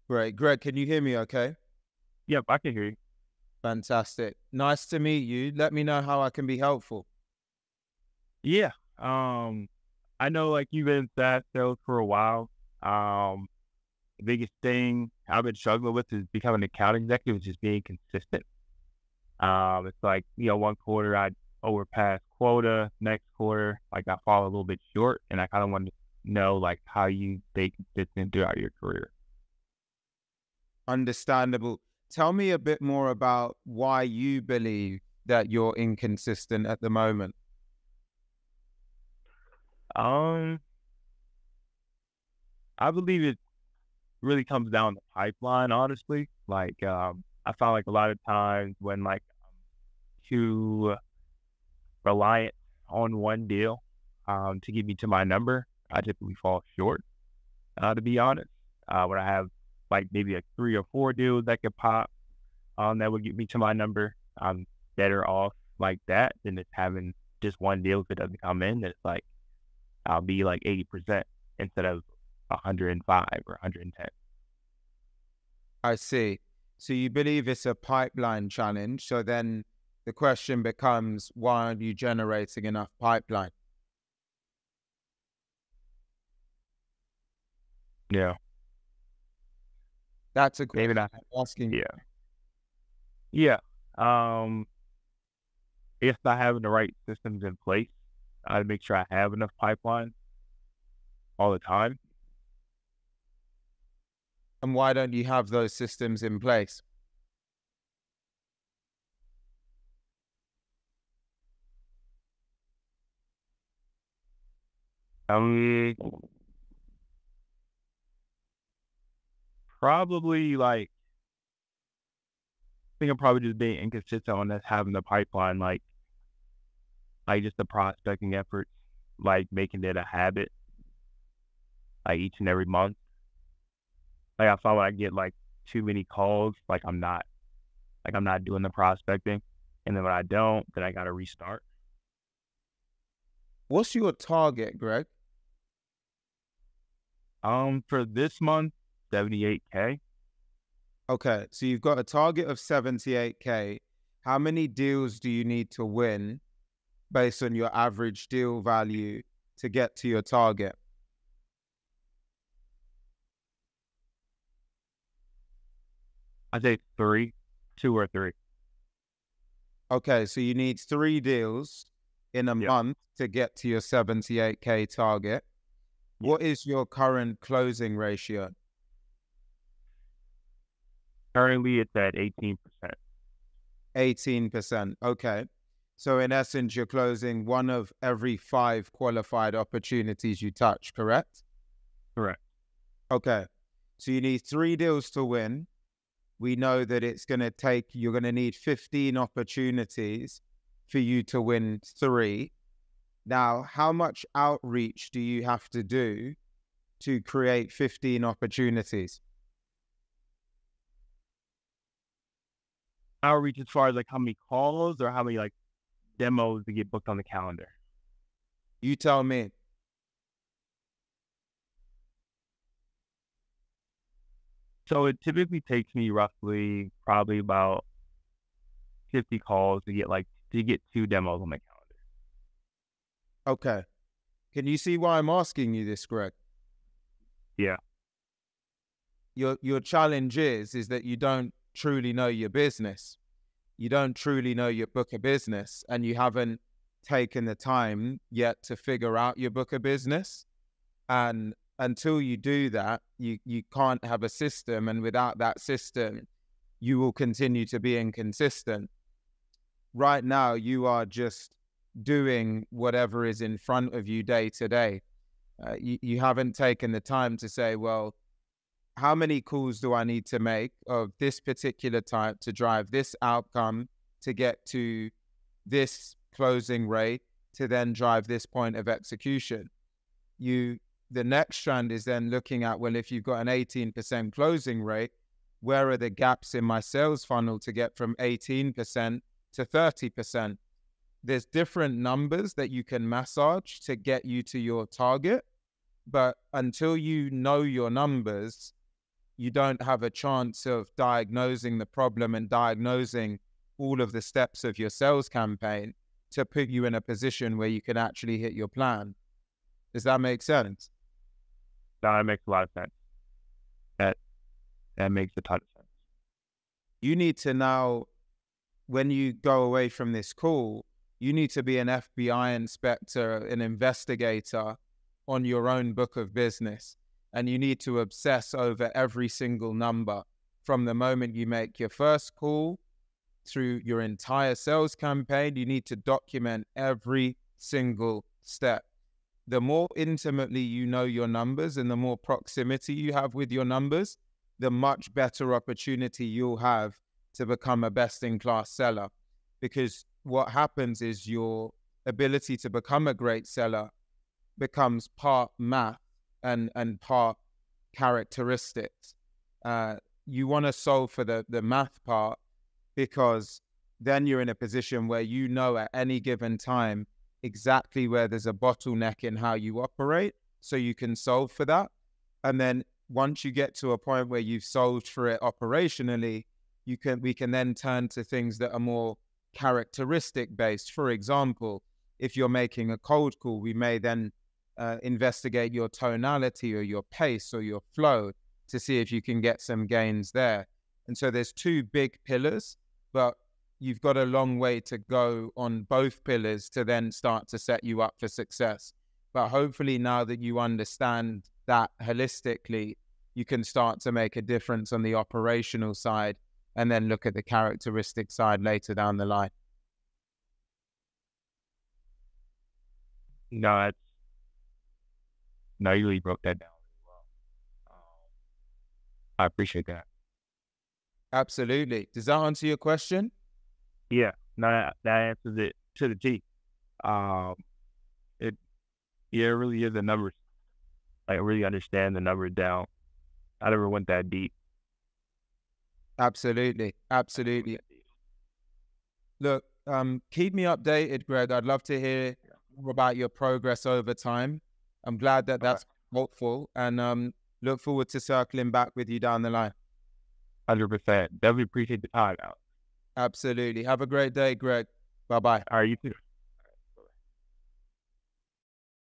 Great. Greg, can you hear me okay? Yep, I can hear you. Fantastic. Nice to meet you. Let me know how I can be helpful. Yeah. Um, I know like you've been in SaaS sales for a while. Um, the biggest thing I've been struggling with is becoming an account executive, is just being consistent. It's like, one quarter I overpass quota, next quarter, like I fall a little bit short, and I kind of want to know like how you stay consistent throughout your career. Understandable. Tell me a bit more about why you believe that you're inconsistent at the moment. Um, I believe it really comes down to pipeline, honestly. I found like a lot of times when like too reliant on one deal to get me to my number, I typically fall short, to be honest. When I have like maybe like three or four deals that could pop that would get me to my number, I'm better off like that than just having just one deal. If it doesn't come in, then it's like I'll be like 80% instead of 105 or 110. I see. So you believe it's a pipeline challenge. So then the question becomes, why aren't you generating enough pipeline? Yeah, That's a maybe question not. I'm asking. Yeah, yeah. Um, if I have the right systems in place, I make sure I have enough pipeline all the time. And why don't you have those systems in place? Um, Probably like I think I'm probably just being inconsistent on us having the pipeline, like just the prospecting efforts, like making it a habit, like each and every month. Like I felt like I get like too many calls, like I'm not doing the prospecting, and then when I don't, then I got to restart. What's your target, Greg? For this month, 78K. Okay, so you've got a target of 78K. How many deals do you need to win based on your average deal value to get to your target? I say three, two or three. Okay, so you need 3 deals in a Yep. month to get to your 78K target. Yeah. What is your current closing ratio? Currently, it's at 18%. 18%. Okay. So in essence, you're closing one of every 5 qualified opportunities you touch, correct? Correct. Okay. So you need 3 deals to win. We know that you're going to need 15 opportunities for you to win 3. Now, how much outreach do you have to do to create 15 opportunities? Outreach as far as like how many calls or how many like demos to get booked on the calendar. You tell me. So it typically takes me roughly probably about 50 calls to get 2 demos on the calendar. Okay. Can you see why I'm asking you this, Greg? Yeah. Your challenge is that you don't truly know your business. You don't truly know your book of business, and you haven't taken the time yet to figure out your book of business. And until you do that, you can't have a system. And without that system, you will continue to be inconsistent. Right now, you are just doing whatever is in front of you day to day. You haven't taken the time to say, well, how many calls do I need to make of this particular type to drive this outcome to get to this closing rate to then drive this point of execution? The next strand is then looking at, well, if you've got an 18% closing rate, where are the gaps in my sales funnel to get from 18% to 30%? There's different numbers that you can massage to get you to your target. But until you know your numbers, you don't have a chance of diagnosing the problem and diagnosing all of the steps of your sales campaign to put you in a position where you can actually hit your plan. Does that make sense? No, that makes a lot of sense. That makes a ton of sense. You need to now, when you go away from this call, you need to be an FBI inspector, an investigator on your own book of business. And you need to obsess over every single number from the moment you make your first call through your entire sales campaign. You need to document every single step. The more intimately you know your numbers and the more proximity you have with your numbers, the much better opportunity you'll have to become a best-in-class seller. Because what happens is your ability to become a great seller becomes part math and part characteristics. You want to solve for the math part, because then you're in a position where you know at any given time exactly where there's a bottleneck in how you operate, so you can solve for that. And then once you get to a point where you've solved for it operationally, we can then turn to things that are more characteristic based. For example, if you're making a cold call, we may then investigate your tonality or your pace or your flow to see if you can get some gains there. And so there's two big pillars, but you've got a long way to go on both pillars to then start to set you up for success. But hopefully now that you understand that holistically, you can start to make a difference on the operational side and then look at the characteristic side later down the line. No, you really broke that down really well. I appreciate that. Absolutely. Does that answer your question? Yeah, no, that answers it to the T. It really is the numbers. I really understand the numbers down. I never went that deep. Absolutely. Look, keep me updated, Greg. I'd love to hear more about your progress over time. I'm glad that that's helpful, and look forward to circling back with you down the line. 100%. Definitely appreciate the time, Alex. Absolutely. Have a great day, Greg. Bye-bye. All right, you too.